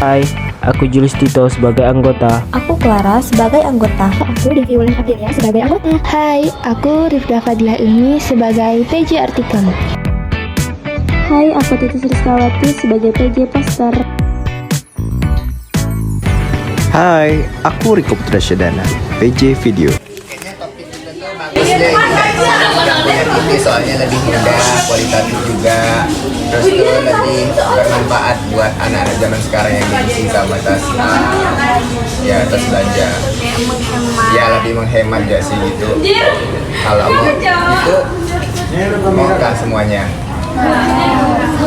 Hai, aku Julius Tito sebagai anggota. Aku Clara sebagai anggota. Aku Devi Wulan Ardilia sebagai anggota. Hai, aku Rifda Fadilah ini sebagai PJ Artikel. Hai, aku Titis Rizkawati sebagai PJ Poster. Hai, aku Riko Putra Syedana, PJ Video. Kayaknya topik itu tuh bagus deh, yang ini soalnya lebih mudah, kualitatif juga, terus tuh lebih bermanfaat buat anak-anak zaman sekarang yang diisi sama tas tas belanja. Ya lebih menghemat ya sih gitu. Kalau mau itu mau semuanya.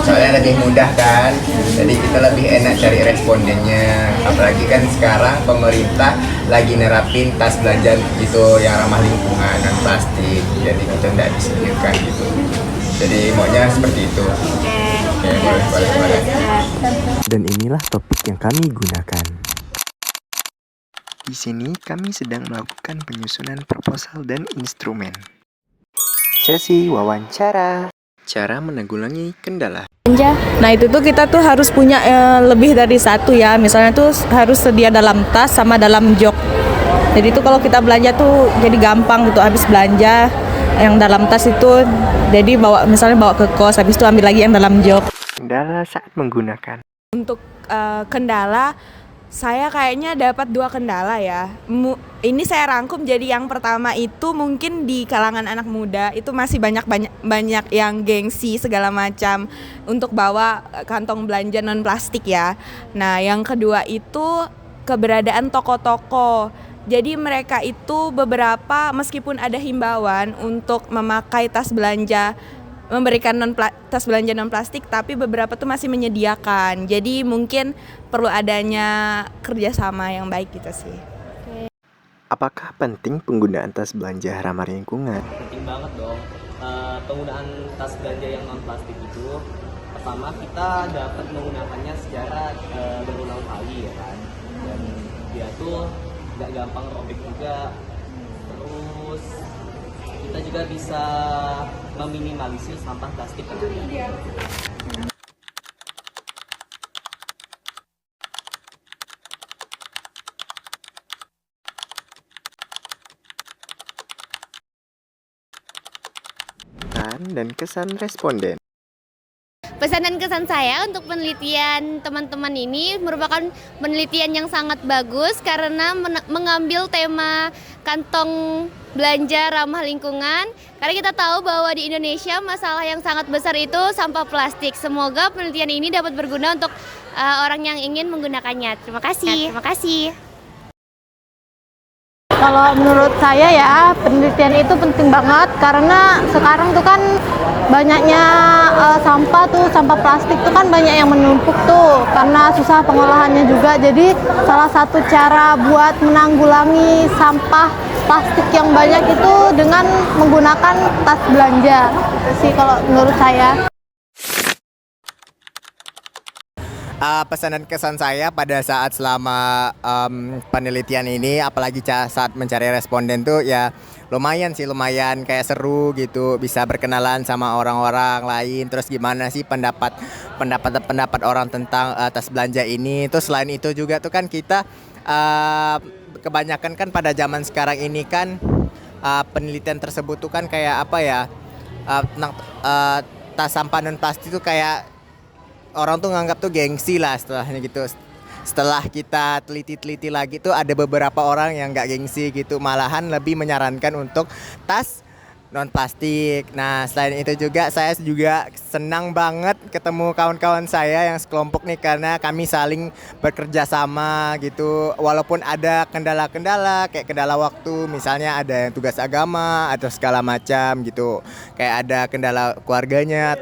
Soalnya lebih mudah kan, jadi kita lebih enak cari respondennya. Apalagi kan sekarang pemerintah lagi nerapin tas belanja gitu yang ramah lingkungan dan plastik, jadi kita tidak disediakan gitu. Jadi maunya seperti itu. Oke, boleh. Dan inilah topik yang kami gunakan. Di sini kami sedang melakukan penyusunan proposal dan instrumen. Sesi wawancara. Cara menanggulangi kendala. Nah itu tuh kita tuh harus punya lebih dari satu ya. Misalnya tuh harus sedia dalam tas sama dalam jok. Jadi tuh kalau kita belanja tuh jadi gampang gitu. Habis belanja yang dalam tas itu, jadi misalnya bawa ke kos, habis itu ambil lagi yang dalam jok. Kendala saat menggunakan. Untuk kendala, saya kayaknya dapat 2 kendala ya. Ini saya rangkum, jadi yang pertama itu mungkin di kalangan anak muda itu masih banyak yang gengsi segala macam untuk bawa kantong belanja non plastik ya. Nah, yang kedua itu keberadaan toko-toko. Jadi mereka itu beberapa meskipun ada himbauan untuk memakai tas belanja, memberikan tas belanja non plastik, tapi beberapa tuh masih menyediakan. Jadi mungkin perlu adanya kerjasama yang baik gitu sih. Apakah penting penggunaan tas belanja ramah lingkungan? Penting banget dong. Penggunaan tas belanja yang non plastik itu, pertama kita dapat menggunakannya secara berulang kali ya kan, dan dia tuh nggak gampang robek juga. Terus kita juga bisa meminimalisir sampah plastik yang ada. Dan kesan responden. Pesan dan kesan saya untuk penelitian teman-teman ini merupakan penelitian yang sangat bagus karena mengambil tema kantong belanja ramah lingkungan. Karena kita tahu bahwa di Indonesia masalah yang sangat besar itu sampah plastik. Semoga penelitian ini dapat berguna untuk orang yang ingin menggunakannya. Terima kasih. Kalau menurut saya ya, penelitian itu penting banget karena sekarang tuh kan banyaknya sampah plastik tuh kan banyak yang menumpuk tuh karena susah pengolahannya juga. Jadi salah satu cara buat menanggulangi sampah plastik yang banyak itu dengan menggunakan tas belanja. Itu sih kalau menurut saya. Pesan dan kesan saya pada saat selama penelitian ini, apalagi saat mencari responden tuh ya lumayan kayak seru gitu, bisa berkenalan sama orang-orang lain. Terus gimana sih pendapat orang tentang tas belanja ini. Terus selain itu juga tuh kan kita kebanyakan kan pada zaman sekarang ini kan penelitian tersebut tuh kan kayak apa ya, tentang tas sampah non plastik tuh kayak orang tuh nganggap tuh gengsi lah setelahnya gitu. Setelah kita teliti lagi tuh ada beberapa orang yang nggak gengsi gitu, malahan lebih menyarankan untuk tas non plastik. Nah selain itu juga saya juga senang banget ketemu kawan-kawan saya yang sekelompok nih, karena kami saling bekerja sama gitu. Walaupun ada kendala-kendala kayak kendala waktu, misalnya ada yang tugas agama atau segala macam gitu, kayak ada kendala keluarganya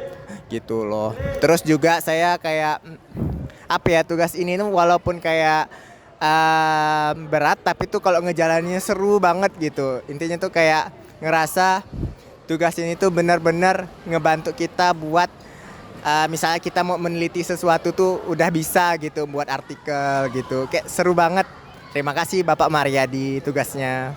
gitu loh. Terus juga saya kayak tugas ini tuh walaupun kayak berat, tapi tuh kalau ngejalannya seru banget gitu. Intinya tuh kayak ngerasa tugas ini tuh benar-benar ngebantu kita buat misalnya kita mau meneliti sesuatu tuh udah bisa gitu, buat artikel gitu. Kayak seru banget. Terima kasih Bapak Mariadi tugasnya.